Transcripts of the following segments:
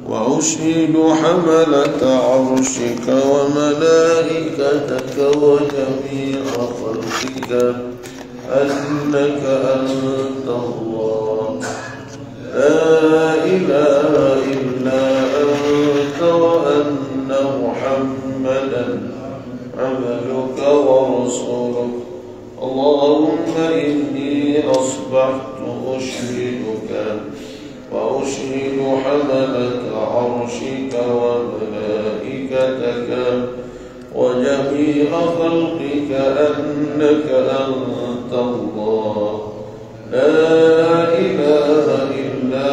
وأشهد حملة عرشك وملائكتك وجميع خلقك أنك أنت الله لا إله إلا أنت وأن محمدا عبدك ورسولك. اللهم إني أصبحت أشهدك وأشهد حملة عرشك وملائكتك وجميع خلقك أنك أنت الله لا إله إلا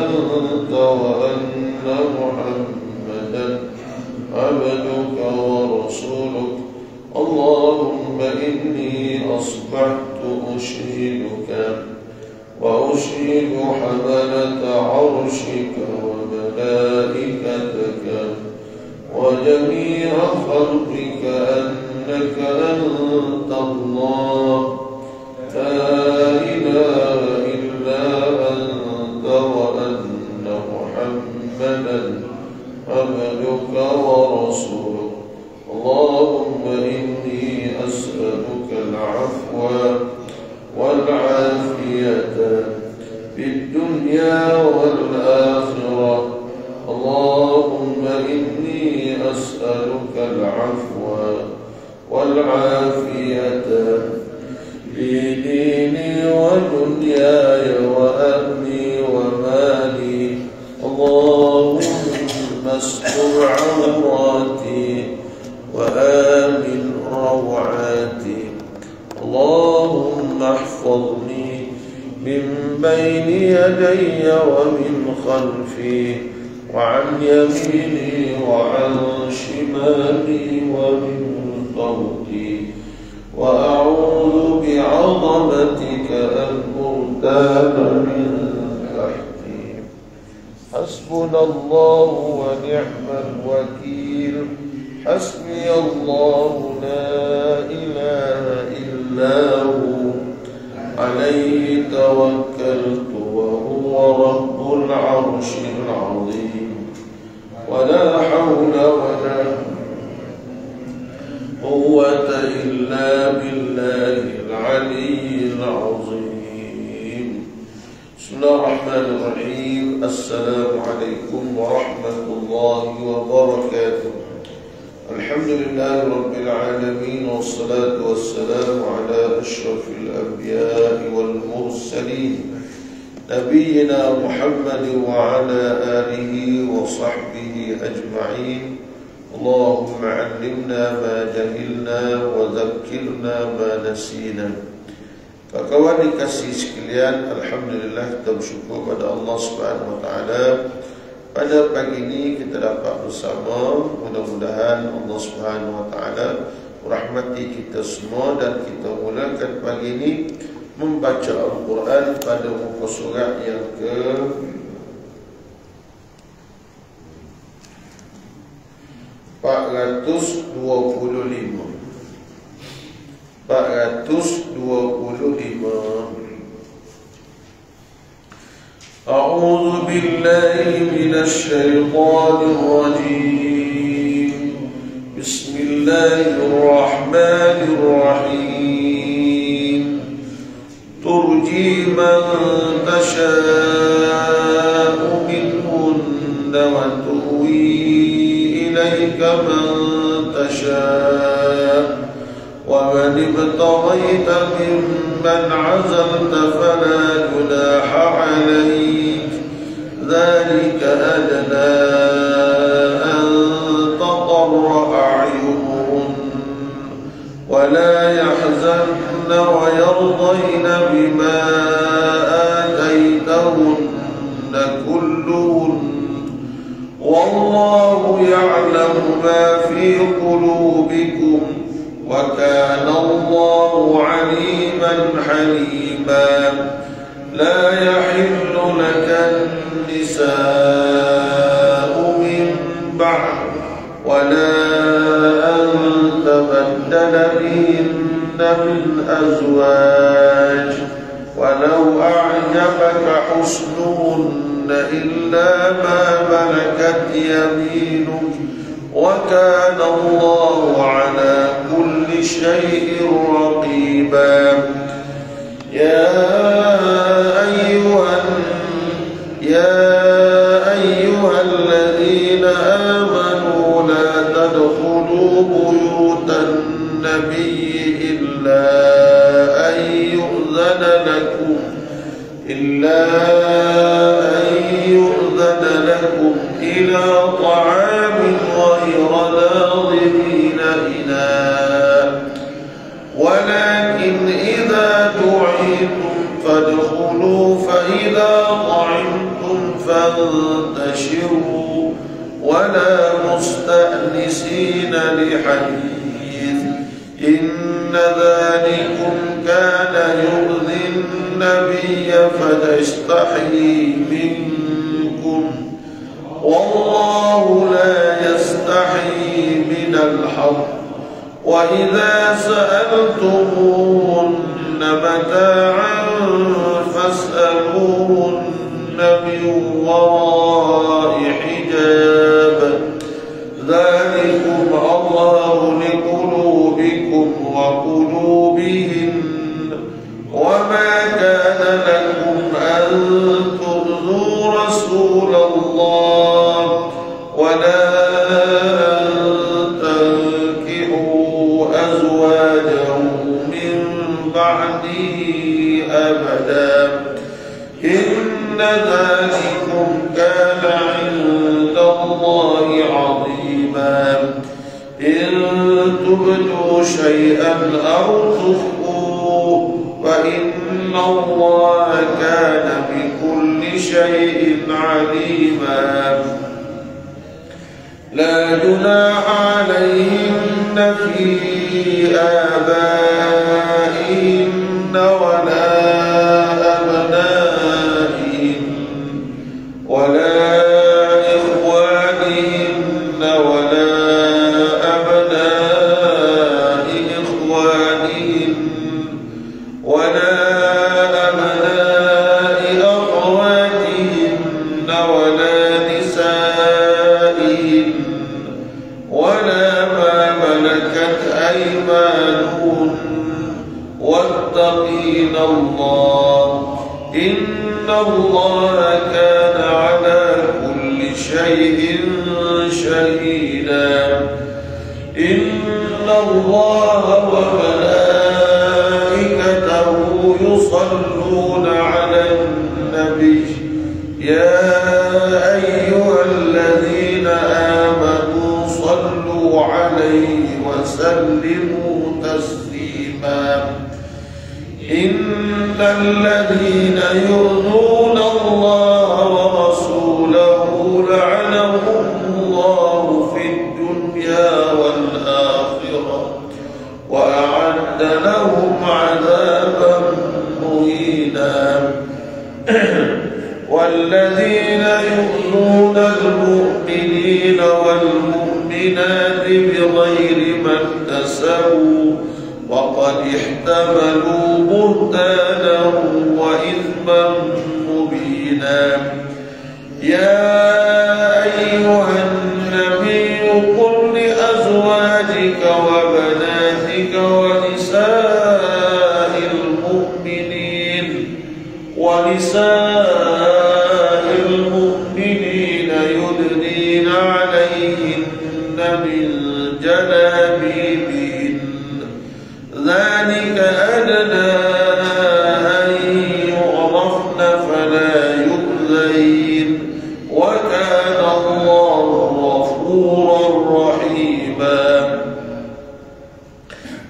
أنت وأن محمدا عبدك ورسولك. اللهم إني أصبحت أشهدك وأشهد حملة عرشك وملائكتك وجميع خلقك أنك أنت الله لا إله إلا أنت وأن محمدا عبدك ورسولك. اللهم إني أسألك العفو والعافية في الدنيا والآخرة. اللهم إني أسألك العفو والعافية في ديني ودنياي وأهلي ومالي. اللهم استر عوراتي وآمن روعاتي. اللهم احفظني من بين يدي ومن خلفي وعن يميني وعن شمالي ومن فوقي وأعوذ بعظمتك أن أغتال من تحتي. حسبنا الله ونعم الوكيل. حسبي الله لا إله إلا هو عليه توكلت وهو رب العرش العظيم. ولا حول ولا قوة إلا بالله العلي العظيم. بسم الله الرحمن الرحيم. السلام عليكم ورحمة الله وبركاته. الحمد لله رب العالمين والصلاة والسلام على أشرف الأنبياء والمرسلين نبينا محمد وعلى آله وصحبه أجمعين. اللهم علمنا ما جهلنا وذكرنا ما نسينا. Kawan dikasih sekalian, alhamdulillah kita bersyukur pada Allah Subhanahu wa taala. Pada pagi ini kita dapat bersama, mudah-mudahan Allah Subhanahu wa taala merahmati kita semua dan kita mulakan pagi ini membaca Al-Quran pada muka surat yang ke 425. أعوذ بالله من الشيطان الرجيم. بسم الله الرحمن الرحيم. ترجي من تشاء منهن وتؤوي إليك من تشاء ومن ابتغيت ممن عزلت فلا جناح عليك. ذلك أدنى أن تقر أعينهن ولا يحزن ويرضين بما آتيتهن كلهن والله يعلم ما في قلوبكم وكان الله عليما حليما. لا يحل لك النساء من بعد ولا أن تبدل بهن من أزواج ولو أعجبك حسنهن إلا ما ملكت يمينك وكان الله على كل شيء رقيبا. يا أيها الذين آمنوا لا تدخلوا بيوت النبي إلا أن يؤذن لكم إلى طعام غير ناظرين إناء ولكن إذا دعيتم فادخلوا فإذا طعمتم فانتشروا ولا مستأنسين لحديث إن ذلكم كان يؤذي النبي فنستحيي منكم والله لا يستحيي من الحق. وإذا سألتموهن متاعا فاسألوهن من وراء حجاب ذلكم أطهر لقلوبكم وقلوبهن وما كان لكم أن تؤذوا رسول الله ولا أن تنكحوا أزواجه من بعده أبدا إن ذلكم كان عند الله عظيما. إن تبدوا شيئا أو تخفوه فإن الله كان بكل شيء عليما. لا جناح عليهن في آبائهن ولا أبنائهن ولا إخوانهن ولا أبناء إخوانهن ولا أبناء أخواتهن ولا نسائهن ولا ما ملكت أيمانهن واتقين الله إن الله كان على كل شيء شهيدا. إن الله وملائكته يصلون على النبي يا أيها الذين آمنوا صلوا عليه وسلموا تسليما. إن الذين يؤذون الله ورسوله لعنهم الله في الدنيا والآخرة وأعد لهم عذابا مهينا. والذين يؤذون المؤمنين والمؤمنات بغير ما اكتسبوا وقد احتملوا بهتانا وإثما مبينا. يا أيها النبي قل لأزواجك وبناتك ونساء المؤمنين يدنين عليهن من جلابيبهن ذلك أدنى أن يعرفن فلا يؤذين وكان الله غفورا رحيما.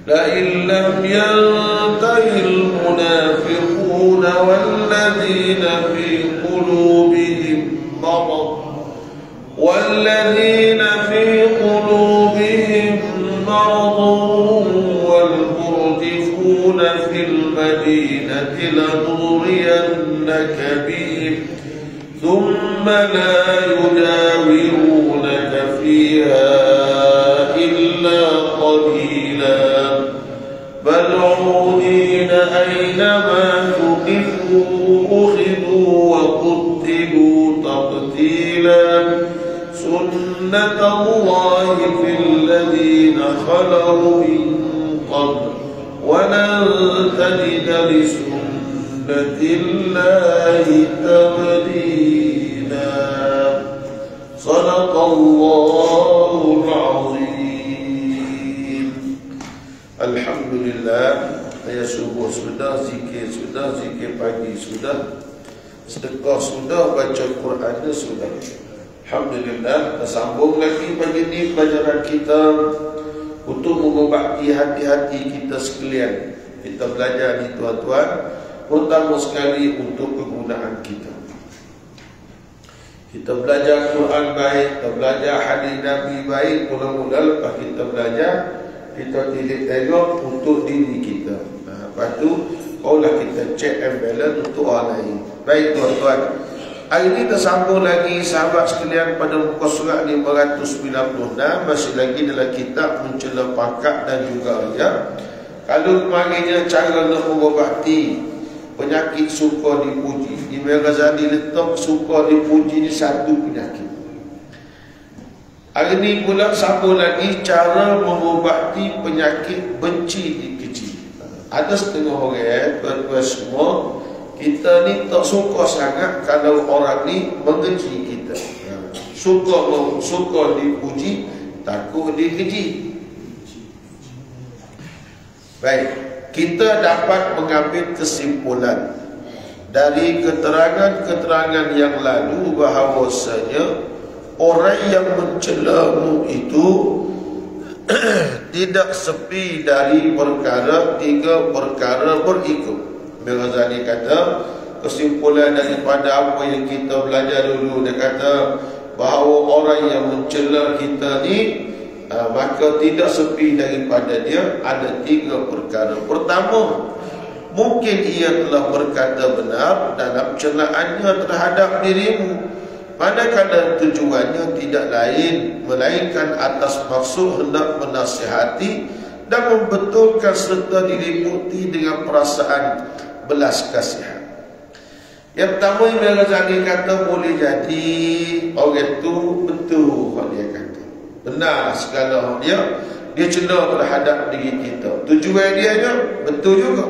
لئن لم ينته المنافقون والذين في قلوبهم مرض والمرجفون في المدينة لنغرينك بهم ثم لا يجاورونك فيها إلا قليلا ملعونين أينما ثقفوا أخذوا وقتلوا تبديلا سنة الله في الذين خلوا من قبل ولن تجد لسنة الله تبديلا صدق الله العظيم. Alhamdulillah, saya subuh sudah, zikir pagi sudah, sedekah sudah, baca Quran sudah. Alhamdulillah, kita sambung lagi pagi ini pelajaran kita untuk mengobati hati-hati kita sekalian. Kita belajar ni tuan-tuan, pertama sekali untuk kegunaan kita. Kita belajar Quran baik, kita belajar hadis Nabi baik, mula-mula lepas kita belajar, kita tengok untuk diri kita. Lepas tu, barulah kita check and balance untuk orang lain. Baik tuan-tuan, hari ini tersambung lagi sahabat sekalian pada muka surat 596. Masih lagi dalam kitab Mencela Pangkat dan juga ya. Kalau kemarinnya cara nak mengobati penyakit suka dipuji, Imam Ghazali letak suka dipuji ni satu penyakit. Hari ini pula sambung lagi cara mengobati penyakit benci dikeji. Ada setengah orang, tuan-tuan semua, kita ni tak suka sangat kalau orang ni mengeji kita. Suka dipuji, takut dikeji. Baik, kita dapat mengambil kesimpulan dari keterangan-keterangan yang lalu bahawasanya orang yang mencelamu itu tidak sepi dari tiga perkara berikut. Ghazali kata, kesimpulan daripada apa yang kita belajar dulu, dia kata bahawa orang yang mencela kita ni maka tidak sepi daripada dia ada tiga perkara. Pertama, mungkin ia telah berkata benar dalam celaannya terhadap dirimu, manakala tujuannya tidak lain melainkan atas maksud hendak menasihati dan membetulkan serta diliputi dengan perasaan belas kasihan. Yang pertama, Imam Ghazali kata boleh jadi orang itu betul kalau dia kata benar segala dia cela terhadap diri kita. Tujuan dia betul juga,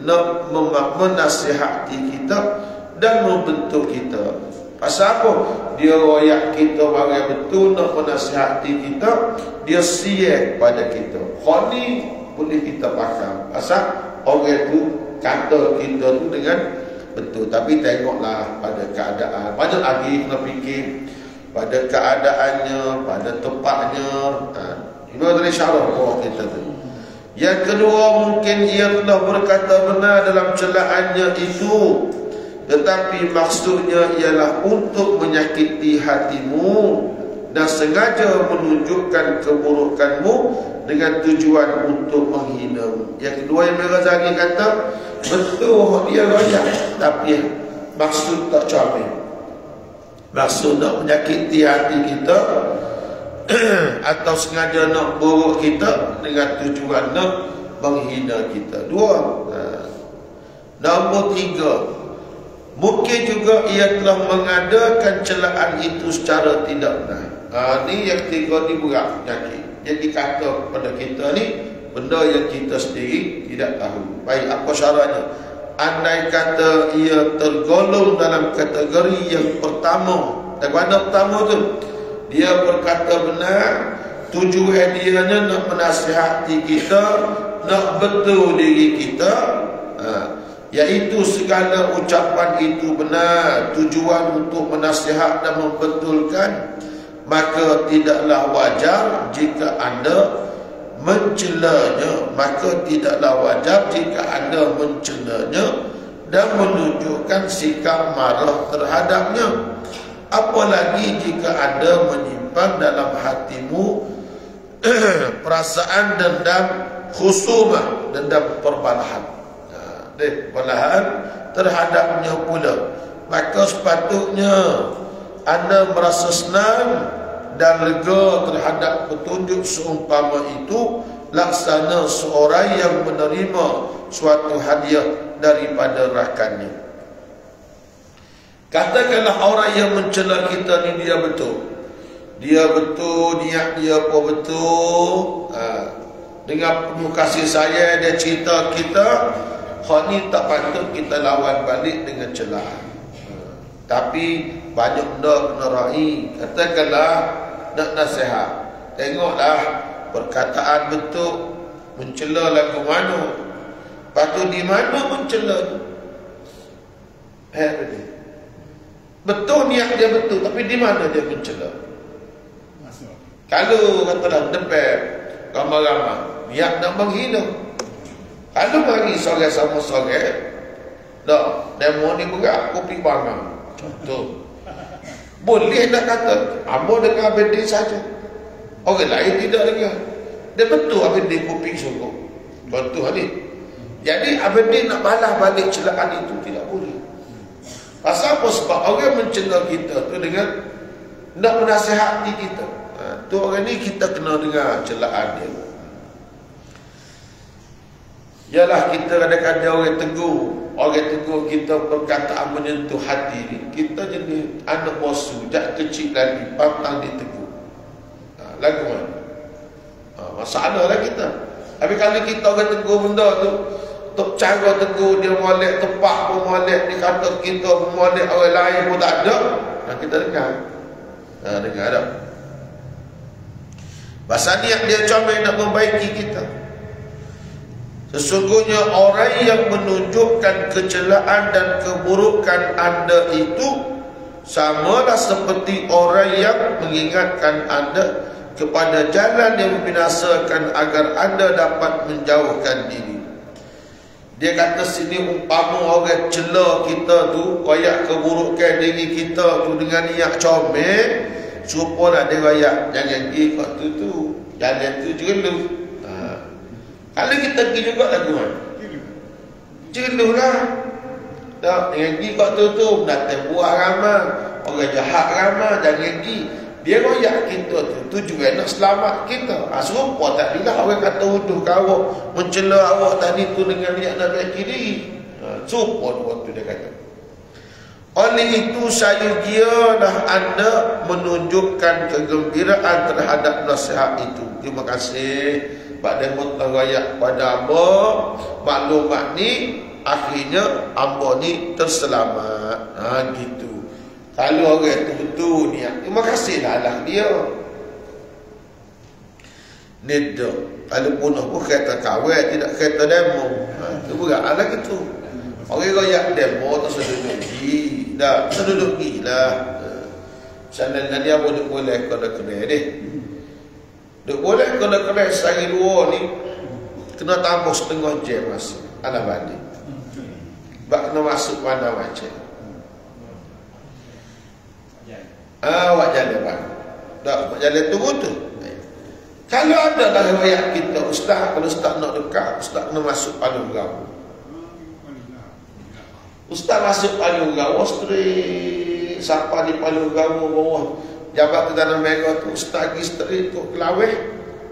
nak menasihati kita dan membentuk kita. Pasal apa? Dia royak kita barang betul, nak menasihati kita, dia siap pada kita. Hal ni boleh kita faham. Pasal orang tu kata kita tu dengan betul. Tapi tengoklah pada keadaan. Banyak lagi kena fikir pada keadaannya, pada tempatnya. Ini adalah syarah orang kita tu. Yang kedua, mungkin ia telah berkata benar dalam celaannya itu, tetapi maksudnya ialah untuk menyakiti hatimu dan sengaja menunjukkan keburukanmu dengan tujuan untuk menghinamu. Yang kedua, yang Ghazali kata betul dia royak, tapi maksud tak comel, maksud nak menyakiti hati kita atau sengaja nak buruk kita dengan tujuan nak menghina kita. Dua. Nombor tiga, mungkin juga ia telah mengadakan celaan itu secara tidak benar. Ni yang tiga ni berat penyakit. Jadi kata kepada kita ni benda yang kita sendiri tidak tahu. Baik, apa syaratnya? Andai kata ia tergolong dalam kategori yang pertama. Dan mana pertama tu? Dia berkata benar, tujuan dia nak menasihati kita, nak betul diri kita, iaitu segala ucapan itu benar, tujuan untuk menasihat dan membetulkan, maka tidaklah wajar jika anda mencelanya, dan menunjukkan sikap marah terhadapnya. Apalagi jika anda menyimpan dalam hatimu perasaan dendam khusumah, dendam perbalahan, perbalahan terhadapnya pula, maka sepatutnya anda merasa senang dan lega terhadap petunjuk seumpama itu, laksana seorang yang menerima suatu hadiah daripada rakannya. Katakanlah orang yang mencela kita ni dia betul. Dia betul, niat dia pun betul. Dengan penuh kasih sayang dia cerita kita, hak ni tak patut kita lawan balik dengan celaan. Tapi banyak benda kena raih. Katakanlah nak nasihat, tengoklah perkataan betul mencela lagu mana. Patut di mana mencela tu? Betul niat dia betul, tapi di mana dia mencela? Kalau katalah depan ramai-ramai niat nak menghina. Kalau mari sore sama sore, dah demo ni berat kopi bangang. Contoh. Boleh nak kata ambo dengan abdi saja. Orang lain tidak dengar. Dia betul abdi kopi sungguh. Contoh ni. Jadi abdi nak balas balik celaan itu tidak boleh. Pasal apa? Sebab orang mencela kita tu dengan nak menasihati kita. Tu orang ni kita kena dengar celaan dia. Yalah kita kadang-kadang orang tegur kita perkataan menyentuh hati ni. Kita jenis anak bosu, jak kecil lagi, pantang ditegur. Lagu mana? Masalah lah kita. Tapi kalau kita orang tegur benda tu, cara tegur dia molek, tepak pun molek, dia kata kita molek, orang lain pun tak ada, kita dengar. Dengar tak? Pasal niat dia comel nak membaiki kita. Sesungguhnya orang yang menunjukkan kecelaan dan keburukan anda itu samalah seperti orang yang mengingatkan anda kepada jalan yang membinasakan agar anda dapat menjauhkan diri. Dia kata sini umpama orang cela kita tu, royak keburukan diri kita tu dengan niat comel, supaya dia royak jangan pergi kat tu, jalan tu jeluh. Kalau kita pergi juga lagu mana? Jeluh lah. Tak, dengan pergi kat tu, datang buah ramai, orang jahat ramai, jangan pergi. Dia royak kita tu juga nak selamat kita. Serupa tak bila orang kata huduh ke awak, mencela awak tadi tu dengan niat nak baiki diri. Serupa waktu dia kata. Oleh itu saya gialah anda menunjukkan kegembiraan terhadap nasihat itu. Terima kasih. Pada mutarayak pada amba, maklumat ni akhirnya amba ni terselamat. Gitu. Kalau orang tu betul niat, terima kasihlah Allah dia. Nida. Kalau punah pun kata kawan, tidak kata demo. Itu berat lah gitu. Orang royak demo tu seduduk pergi. Dah, seduduk pergi lah. Misalnya dia boleh kena deh. Duk boleh kena sehari dua ni kena tambah setengah jam masuk anak balik. Bak kena masuk mana macam. Awak jalan bang. Tak jalan tunggu tu. Kalau ada dalam riwayat kita ustaz, kalau ustaz nak dekat, ustaz kena masuk paling gaul. Ustaz masuk paling gaul straight sampai di paling gaul bawah. Jabat ke dalam mereka tu, ustaz pergi straight tu Kelaweh.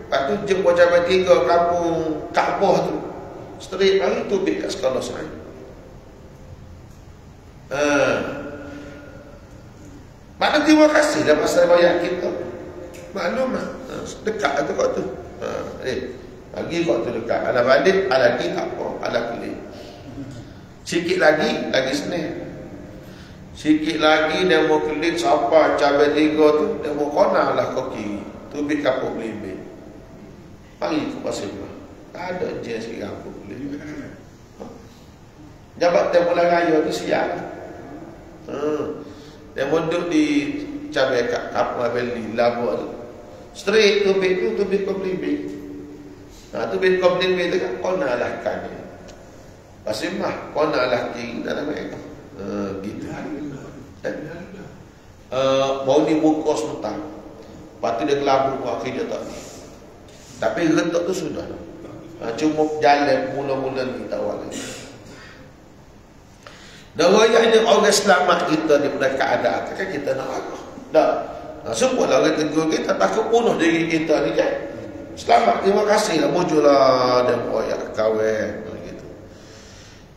Lepas tu jemput jabat 3 kampung Kaabah tu. Straight lagi tu pergi kat sekolah saya. Maknanya terima kasih dah pasal bayar kita. Maklum lah. Dekat tu kat tu. Lagi kat tu dekat. Ala balik, ala lagi tak apa. Ala kelip. Sikit lagi Senin. Sikit lagi dia mau kelip sampai cabai 3 tu, dia mau kona lah kau kiri. Tu bit kapuk belibit. Pagi tu pasal lah. Tak ada je sikit kapuk belibit. Jabat dia mula raya tu siap. Dia mau duduk di cabai kapuk beli labuk tu. Straight tu bit kau belibit. Tu bit kau belibit tu kan kona lah kan dia. Pasal mah kona lah kiri dalam mereka. Gitu. Bau ni buka sebentar. Lepas tu dia kelabur buat akhir dia tak ni. Tapi rentak tu sudah. Cuma jalan mula-mula ni tak awal lagi. Dan rayanya orang selamat kita daripada keadaan kan kita nak arah. Tak. Semua lah orang tegur kita takut bunuh diri kita ni kan. Selamat, terima kasih lah. Muncul lah dan royak kawan.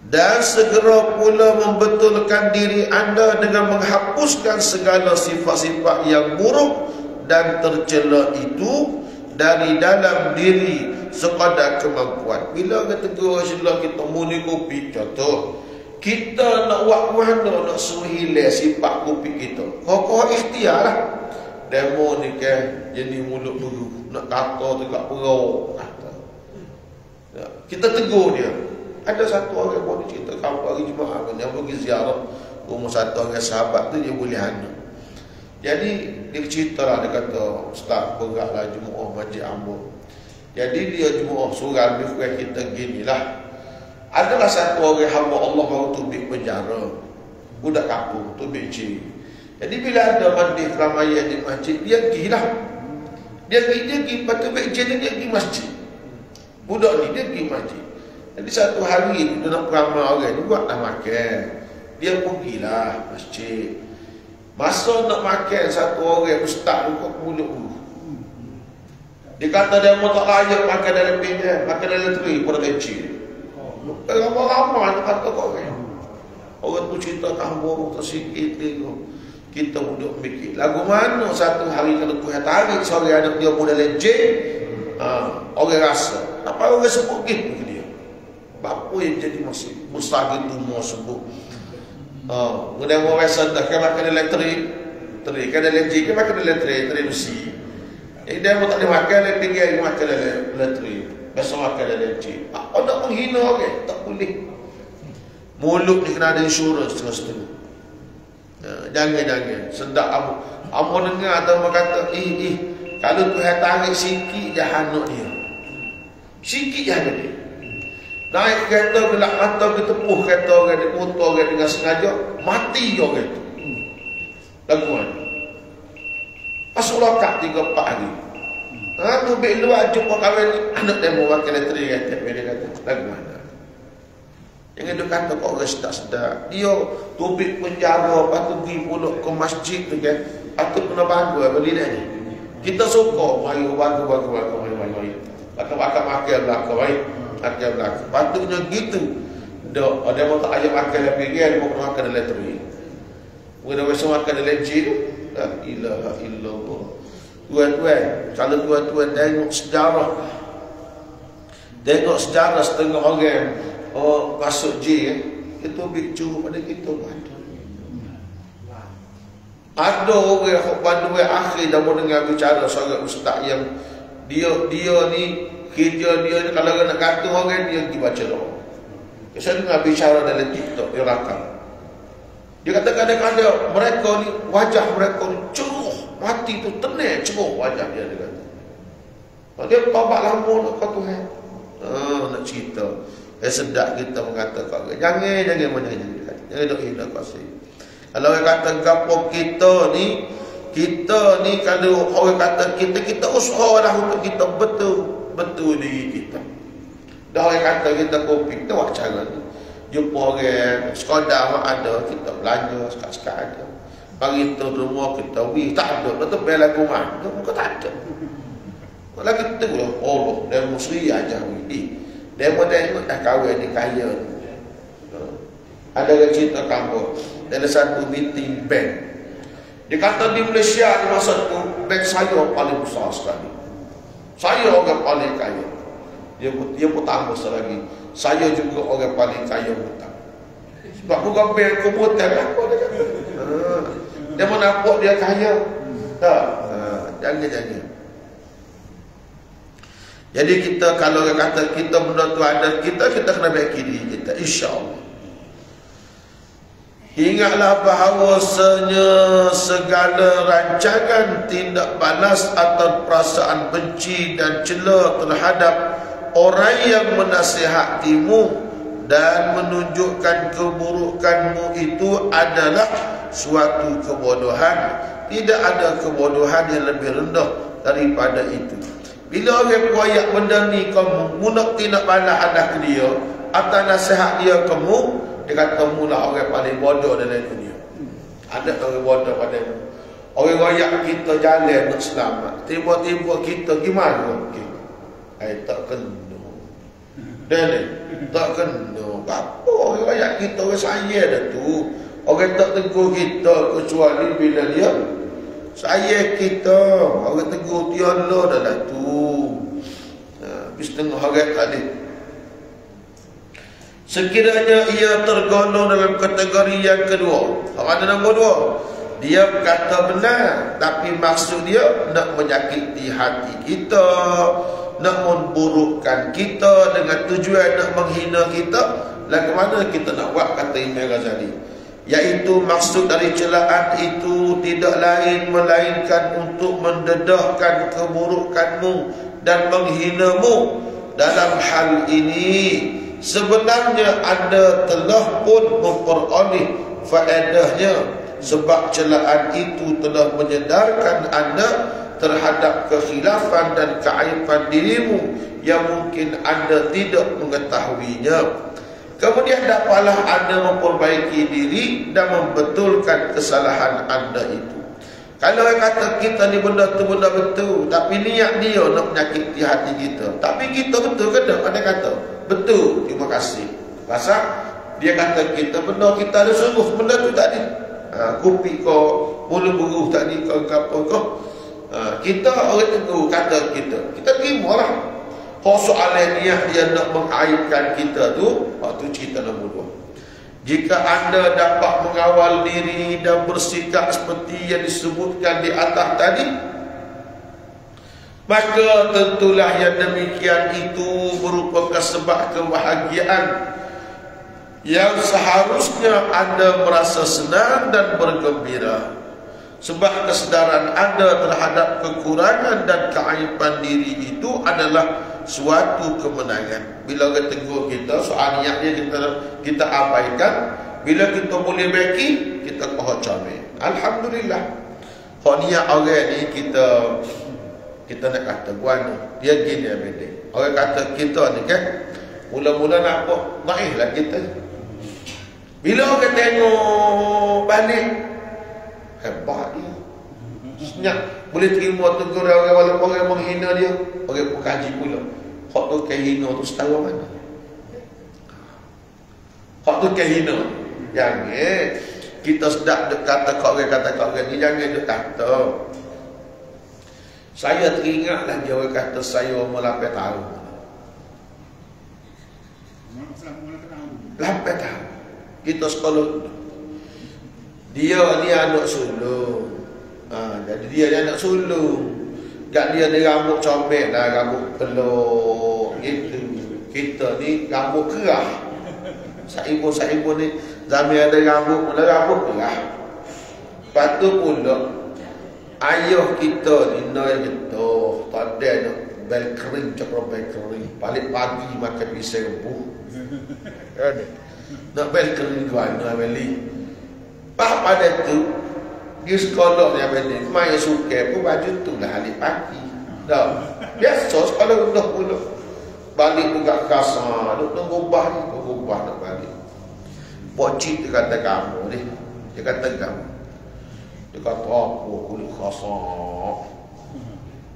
Dan segera pula membetulkan diri anda dengan menghapuskan segala sifat-sifat yang buruk dan tercela itu dari dalam diri sekadar kemampuan. Bila kita tegur Rasulullah kita muni kopi, contoh kita nak buat mana nak suruh hilang sifat kopi kita, kau ikhtiar lah. Demo ni kan jadi mulut dulu nak kata tegak perau kata. Kita tegur dia. Ada satu orang pun cerita kampung hari Jumaat yang pergi ziarah rumah satu orang sahabat tu, dia boleh anak. Jadi dia cerita lah, dia kata Ustaz beratlah Jumaat Masjid Ambon. Jadi dia Jumaat surah lebih kurang kita gini lah. Adalah satu orang hamba Allah baru tubik penjara, budak kampung tubik cik. Jadi bila ada mandi keramaian di masjid, dia pergi lah. Dia pergi tubik cik dia pergi masjid. Budak ni dia pergi masjid. Jadi satu hari dia nak beramai orang ni, buatlah makan. Dia pergilah masjid. Masa nak makan, satu orang ustaz buka mulut dulu. Dia kata dia mau tak layak makan dalam pinggan, makan dalam teri pada kecil. Ramai-ramai dia kata kau orang. Orang tu cerita tambung tersikit tengok. Kita duduk mikir lagu mana satu hari kalau Tuhan tarik sore anak dia pun dalam jen. Orang rasa apa orang sebut gitu ke dia. Bapa yang jadi masih mustahil tu mau sebut. Kemudian mau rasa dah kan makan dalam teri kan dalam jen kan makan dalam teri besi. Dia mau tak boleh makan dalam pinggan, makan dalam teri. Besok makan dalam jen. Apa nak menghina orang? Tak boleh. Mulut ni kena ada insurans setengah-setengah. Jangan sedap amu dengar atau kata kalau Tuhan tarik sikit je anak dia, sikit je anak dia naik kereta gelak mata dia tepuh kereta orang dia motor orang dengan sengaja mati orang tu lagu mana masuk lokap 3-4 hari tu bik luar jumpa kawan anak dia mau wakil leteri dia kata lagu mana. Jangan dia kata kau orang sedap-sedap. Dia tubik penjara, lepas tu pergi pula ke masjid tu kan. Patut kena bantu beli dia ni. Kita suka, mari bantu. Bakar makan belakang, mari. Makan belakang. Patutnya gitu. Dia mau tak ajak makan dalam pergi, dia mau makan dalam teri. Mungkin dia besok makan dalam jin. La ilaha illallah. Tuan-tuan, kalau tuan-tuan tengok sejarah setengah orang masuk J itu bicu pada kita ada orang pada akhir dah mau dengar bicara seorang ustaz yang dia ni kerja dia ni kalau nak kata orang dia pergi baca doa. Saya dengar bicara dalam TikTok dia rakam. Dia kata kadang-kadang mereka ni wajah mereka ni ceruh, mati tu tenang ceruh wajah dia kata. Dia taubat lama nak kata Tuhan. Nak cerita. Sedap kita mengatakan jangan dok hina kasih. Kalau orang kata gapo kita ni kalau orang kata kita usahalah untuk kita betul diri kita. Dah orang kata kita kopi kita buat cara ni. Jumpa orang sekadar ada kita belanja sekat-sekat ada. Bagi tu rumah kita tak ada betul bela rumah. Muka tak ada. Lagi tu Allah dan musri aja dia pun tengok dah kahwin ni kaya. Ada orang cerita kampung dalam satu meeting bank. Dia kata di Malaysia di masa tu bank saya paling besar sekali. Saya orang paling kaya. Dia pun tambah lagi. Saya juga orang paling kaya hutang. Sebab bukan bank komputer lah dia kata. Dia mau nampak dia kaya. Tak. Jangan. Jadi kita kalau orang kata kita benda tu ada kita kena baiki diri kita insya-Allah. Ingatlah bahawasanya segala rancangan tindak balas atau perasaan benci dan cela terhadap orang yang menasihatimu dan menunjukkan keburukanmu itu adalah suatu kebodohan. Tidak ada kebodohan yang lebih rendah daripada itu. Bila orang koyak benda ni kamu nak tindak balas anak dia atau nasihat dia kamu, dia kata mula orang paling bodoh dalam dunia. Ada orang bodoh padamu. Orang koyak kita jalan nak selamat, tiba-tiba kita gimana? Tak kena. Dan tak kena. Apa rakyat kita orang saya dah tu. Orang tak tegur kita kecuali bila dia saya kita. Orang tegur dia Allah dah dah tu. Setengah orang tadi. Sekiranya ia tergolong dalam kategori yang kedua. Mana nombor dua? Dia kata benar, tapi maksud dia nak menyakiti hati kita, nak memburukkan kita dengan tujuan nak menghina kita. Lagu mana kita nak buat, kata Imam Ghazali? Iaitu maksud dari celaan itu tidak lain melainkan untuk mendedahkan keburukanmu dan menghinamu. Dalam hal ini sebenarnya anda telah pun memperoleh faedahnya, sebab celaan itu telah menyedarkan anda terhadap kekhilafan dan keaiban dirimu yang mungkin anda tidak mengetahuinya. Kemudian dapatlah anda memperbaiki diri dan membetulkan kesalahan anda itu. Kalau orang kata kita ni benda tu benda betul, tapi niat dia nak menyakiti hati kita, tapi kita betul ke tak? Ada kata betul, terima kasih. Pasal dia kata kita benda kita ada sungguh, benda tu tadi kopi kau, bulu buruh tadi kau apa kau, kita orang tentu kata kita terima lah. Kalau soalan niat dia nak mengaibkan kita tu, waktu cerita nombor dua. Jika anda dapat mengawal diri dan bersikap seperti yang disebutkan di atas tadi, maka tentulah yang demikian itu merupakan sebab kebahagiaan yang seharusnya anda merasa senang dan bergembira. Sebab kesedaran anda terhadap kekurangan dan keaiban diri itu adalah suatu kemenangan. Bila orang tegur kita, soal niat dia kita abaikan. Bila kita boleh baiki, kita kohon comel. Alhamdulillah. Kalau niat orang ni kita nak kata guano, dia gini ya benda. Orang kata kita ni kan, mula-mula nak apa? Naik lah kita. Bila orang tengok balik, hebat dia. Senyap. Boleh terima tegur orang walaupun orang menghina dia. Orang pun kaji pula. Hak tu kehina tu setara mana? Hak tu kehina. Jangan kita sedap duk kata kat orang ni, jangan duk kata. Saya teringat lagi orang kata saya umur 8 tahun. 8 tahun. Kita sekolah. Dia ni anak sulung. Jadi dia ni anak sulung. Kat dia ni rambut comel lah, rambut peluk gitu. Kita ni rambut kerah. Saibu ni zaman ada rambut kerah. Lepas tu pula ayah kita ni nak jatuh, tak ada nak bel kering, cakap bel kering. Balik pagi makan pisang rebus. Nak bel kering ke mana beli? Pada tu di sekolah yang beli, main suka pun baju tu lah hari pagi. Dah biasa sekolah udah pula. Balik juga kasar, duk ubah nak balik. Pocik dia kata kamu ni, dia kata kamu. Dia kata apa kulit kasar.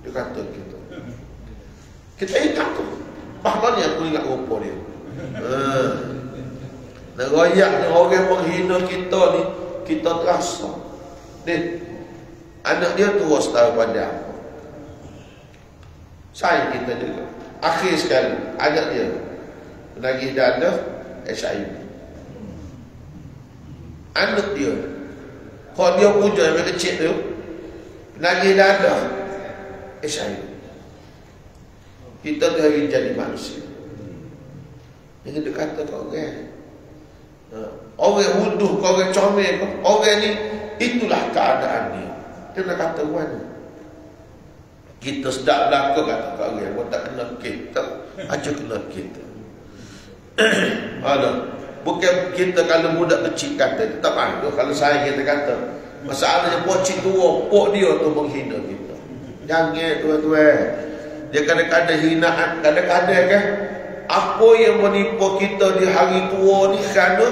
Dia kata gitu. Kita ingat tu. Bahkan aku ingat rupa dia. Nak royak ni orang menghina kita ni, kita terasa. Ni anak dia terus tahu pada apa. Sayang kita juga. Akhir sekali anak dia menagih dana HIV. Anak dia, kalau dia puja yang kecil tu, menagih dana HIV. Kita tu hari jadi manusia. Jangan dia kata kau orang. Orang huduh, kau orang comel, orang ni itulah keadaan dia. Dia nak kata mana? Kita sedap belaka kata kat orang, kau tak kena kita, aja kena kita. Bukan kita kalau budak kecil kata, tak malu kalau saya kita kata. Masalahnya pocik tua, pok dia tu menghina kita. Jangan tuan-tuan. Dia kadang-kadang hinaan, kadang-kadang kan apa yang menipu kita di hari tua ni kerana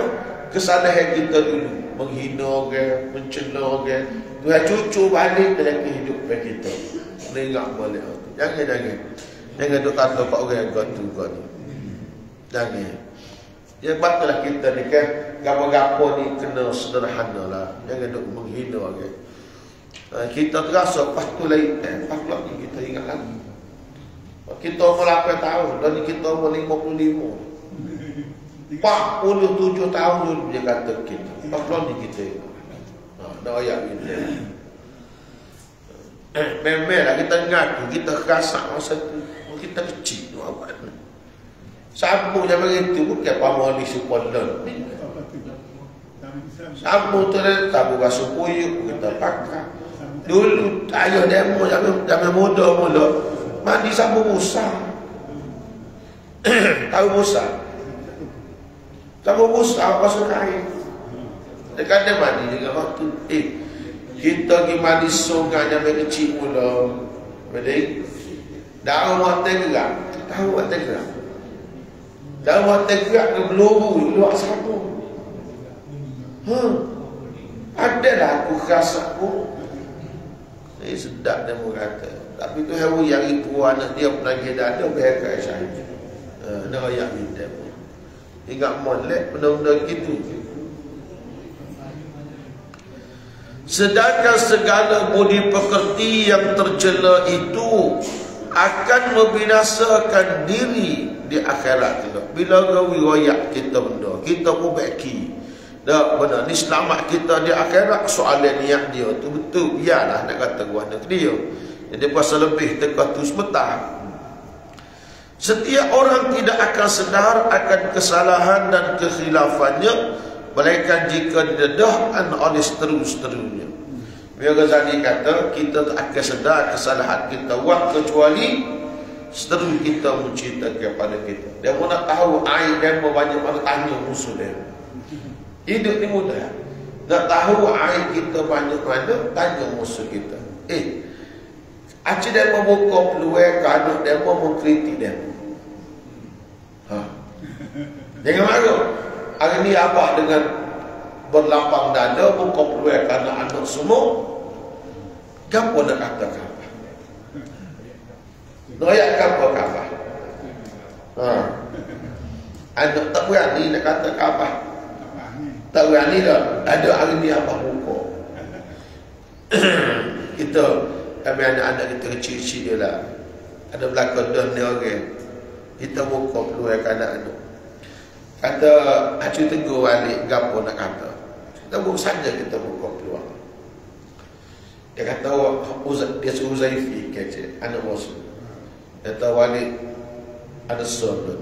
kesalahan kita dulu. Menghina orang, mencela orang. Tuhan cucu balik dalam kehidupan kita. Menengok balik. Jangan duk kata kat orang kau tu kau ni. Jangan. Ya patutlah kita ni kan gapo-gapo ni kena sederhana lah. Jangan duk menghina orang. Kita terasa lepas tu lain lepas ni kita ingat lagi. Kita umur 8 tahun, dan ni kita umur 55. 47 tahun dulu dia kata kita. Lepas ni kita nak ayat kita. Memanglah kita ngaku, kita rasa masa tu kita kecil tu apa ni. Sabu yang begitu bukan pamali supolon. Sabu tu dah sabu basuh puyuk kita pakai. Dulu ayah demo zaman muda mula mandi sabu besar. Tahu besar. Sabu besar basuh kain. Dekat dia mandi dengan waktu. Kita pergi mandi sungai yang kecil mula. Jadi dah rumah tegak. Tahu rumah tegak. Dah rumah tegak ke belubu luar sabu. Adalah aku rasa aku. Sedap dia kata. Tapi tu heru yang itu anak dia pelanggan dada berkai saya. Nak ayat minta. Ingat molek benda-benda gitu. Sedangkan segala budi pekerti yang tercela itu akan membinasakan diri di akhirat kita. Bila gawi royak kita benda, kita pun beki. Dah benar ni selamat kita di akhirat. Soalan niat dia tu betul. Biarlah nak kata gua nak dia. Jadi pasal lebih tekah tu semetah. Setiap orang tidak akan sedar akan kesalahan dan kekhilafannya, melainkan jika didedahkan oleh seterus-terusnya. Imam Ghazali kata kita tak akan sedar kesalahan kita buat kecuali seterus kita mencinta kepada kita. Dia pun nak tahu aib dia banyak mana tanya musuh dia. Hidup ni mudah. Nak tahu aib kita banyak mana tanya musuh kita. Acik dia membuka peluang kadang dia mengkritik dia. Jangan marah. Hari ni abah dengan berlapang dada buka peluang kerana anak semua. Apa nak katakan? Noyak apa kata? Anak tak berani nak kata apa? Tak berani dah. Ada hari ni abah buka. Kita kami anak-anak kita kecil-kecil dia lah. Ada belakang dah ni orang. Kita buka peluang anak-anak. Kata acu tegur balik gapo nak kata. Kita buka saja kita buka peluang. Dia kata dia suruh Zaifi kecil anak bos. Dia kata balik ada son.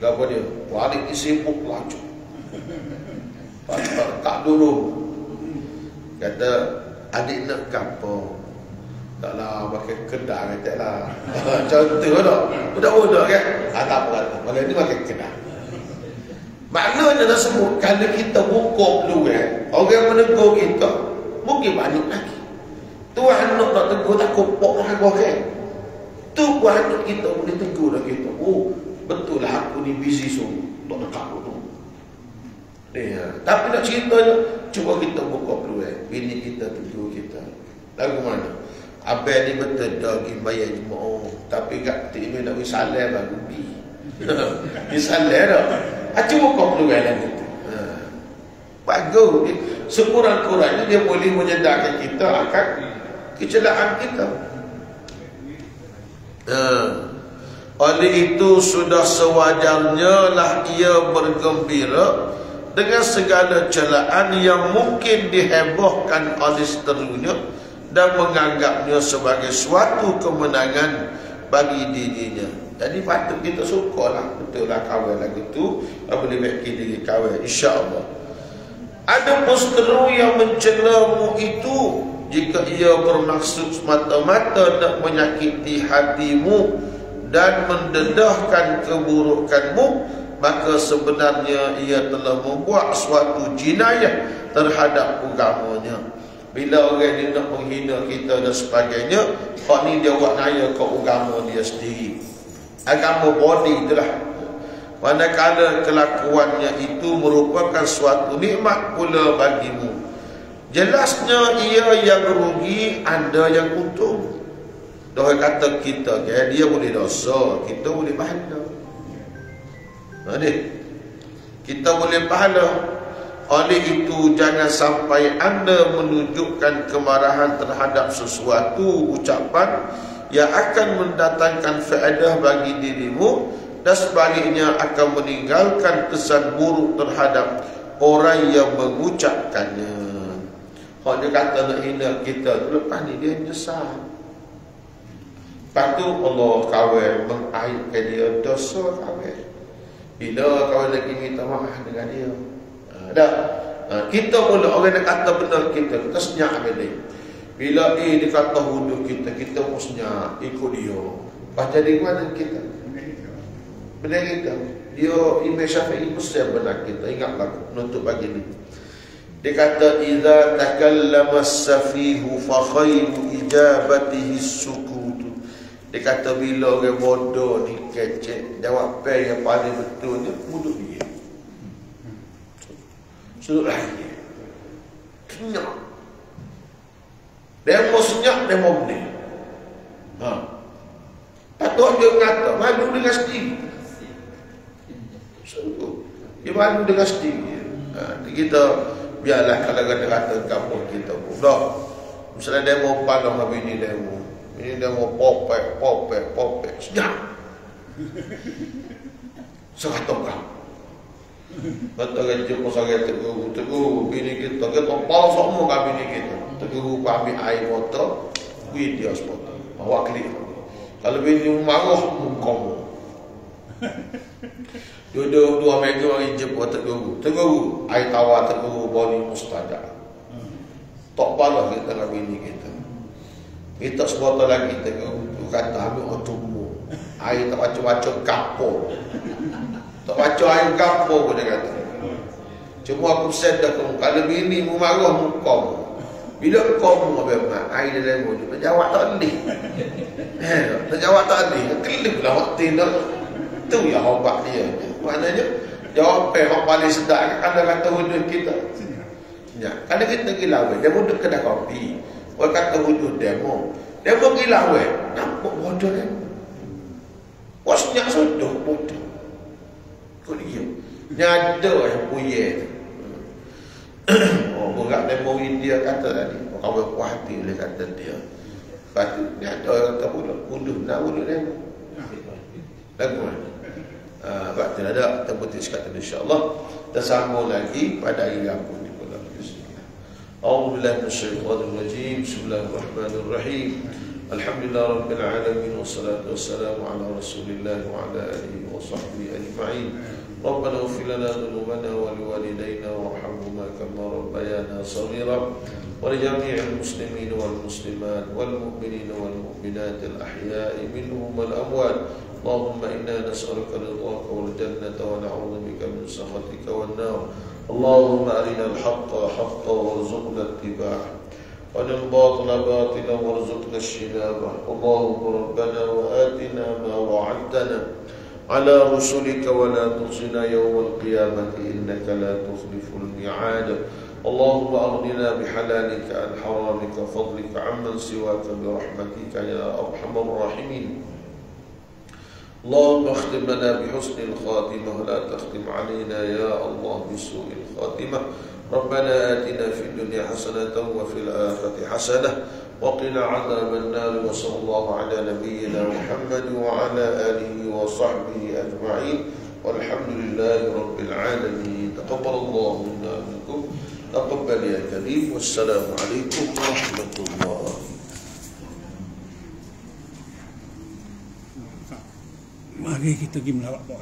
Gapo dia? Balik disibuk laju. Tak dulu. Kata adik nak gapo? Taklah pakai kedai kata lah. Contoh tak? Budak-budak kan? Tak apa. Malah ni pakai kedai. Maknanya dah sebut kalau kita buka peluang, orang menegur kita mungkin banyak lagi. Tuhan nak tegur tak kopok lah orang. Tu banyak kita boleh tegur dah kita. Oh, betul lah aku ni busy sungguh. Tak dekat tu. Tapi nak ceritanya, cuba kita buka peluang. Bini kita tegur kita. Lagu mana? Abang ni betul dah pergi bayar jemaah. Tapi kat Timur nak pergi salam baru pergi. Pergi salam dah. Cuba kau peluang lagi tu. Bagus. Sekurang-kurangnya dia boleh menyedarkan kita akan kecelakaan kita. Oleh itu sudah sewajarnya lah ia bergembira dengan segala celaan yang mungkin dihebohkan oleh seterusnya dan menganggapnya sebagai suatu kemenangan bagi dirinya. Jadi patut kita syukurlah. Betul lah kawan lagi tu boleh baiki diri kawan, insya-Allah. Ada seteru yang mencelamu itu jika ia bermaksud semata-mata nak menyakiti hatimu dan mendedahkan keburukanmu, maka sebenarnya ia telah membuat suatu jinayah terhadap agamanya. Bila orang dia nak menghina kita dan sebagainya, hak ni dia buat naya ke agama dia sendiri. Agama body itulah. Manakala kelakuannya itu merupakan suatu nikmat pula bagimu, jelasnya ia yang rugi, anda yang untung. Dia kata kita, dia boleh dosa, kita boleh pahala. Kita boleh pahala. Oleh itu jangan sampai anda menunjukkan kemarahan terhadap sesuatu ucapan yang akan mendatangkan faedah bagi dirimu dan sebaliknya akan meninggalkan kesan buruk terhadap orang yang mengucapkannya. Kalau dia kata nak hina kita, lepas ni dia menyesal. Lepas tu Allah kawal mengaibkan dia, dosa kawal. Bila kawal lagi minta maaf dengan dia, kita pula orang yang kata benar kita senyap dengan dia. Bila dia kata huduh kita pun senyap ikut dia. Lepas jadi mana kita? Benar kita. Dia Imam Syafi'i mesti benar kita. Ingatlah menutup pagi ni. Dia kata idza takallama as-safihu fa khairu ijabatihi as-sukut. Dia kata bila orang bodoh ni kecek, jawab apa yang paling betulnya duduk dia. Sudut lagi. Senyap. Dia mau senyap, dia mau beli. Patut dia kata, malu dengan sendiri. Sungguh. Dia malu dengan sendiri. Kita, biarlah kalau kata kampung kita pun. Dah. Misalnya dia mau pandang sama bini dia mau. Bini dia mau popek. Senyap. Sekatokah. Kata kerja pasal tegur bini kita bawa semua kat bini kita tegur ambil air motor dia spot bawa klik. Kalau bini marah muka duduk 2 minggu hari jemput tegur air tawar tegur boni mustajab tak balas kita dengan bini kita sebotol lagi tegur kata ambil otomo air tak macam-macam kapur. Tak baca air kampung pun dia kata. Cuma aku sedar kalau bini mu marah muka mu. Bila kau mu memang air dalam mu dia jawab tak boleh. Dia jawab tak boleh. Kelip lah waktu dah. Tu yang obat dia. Maknanya jawab yang paling sedap kan kata hudud kita. Ya, kalau kita gila dia duduk kedai kopi. Orang kata hudud demo. Demo gila nampak bodoh dia. Wasnya sudah bodoh. Dia nyada yang puye. Berat demo India kata tadi. Orang berpuas hati boleh kata dia. Lepas tu nyada yang kata bunuh. Nak bunuh demo. Lagu kan? Sebab tu ada. Kita putih sekata insyaAllah. Kita sambung lagi pada hari Rabu ni pula. A'udzubillahi minasyaitanir rajim. Bismillahirrahmanirrahim. Alhamdulillah Rabbil Alamin. Wassalatu wassalamu ala Rasulillah wa ala alihi wa sahbihi ajma'in. ربنا اغفر لنا ذنوبنا ولوالدينا وارحمهما كما ربيانا صغيرا ولجميع المسلمين والمسلمات والمؤمنين والمؤمنات الأحياء منهم والأموات اللهم إنا نسألك رضاك والجنة ونعوذ بك من سخطك والنار اللهم أرنا الحق حقا وارزقنا اتباعه وأرنا الباطل باطلا وارزقنا اجتنابه اللهم ربنا وآتنا ما وعدتنا على رسلك ولا تخزنا يوم القيامة إنك لا تخلف الميعاد اللهم أغننا بحلالك عن حرامك فضلك عمن سواك برحمتك يا أرحم الراحمين اللهم اختم لنا بحسن الخاتمة ولا تختم علينا يا الله بسوء الخاتمة ربنا آتنا في الدنيا حسنة وفي الآخرة حسنة وقنا عذاب النار وصلى الله على نبينا محمد وعلى آله وصحبه أجمعين والحمد لله رب العالمين تقبل الله منا منكم تقبل يا كريم والسلام عليكم ورحمة الله. Mari kita pergi melawat.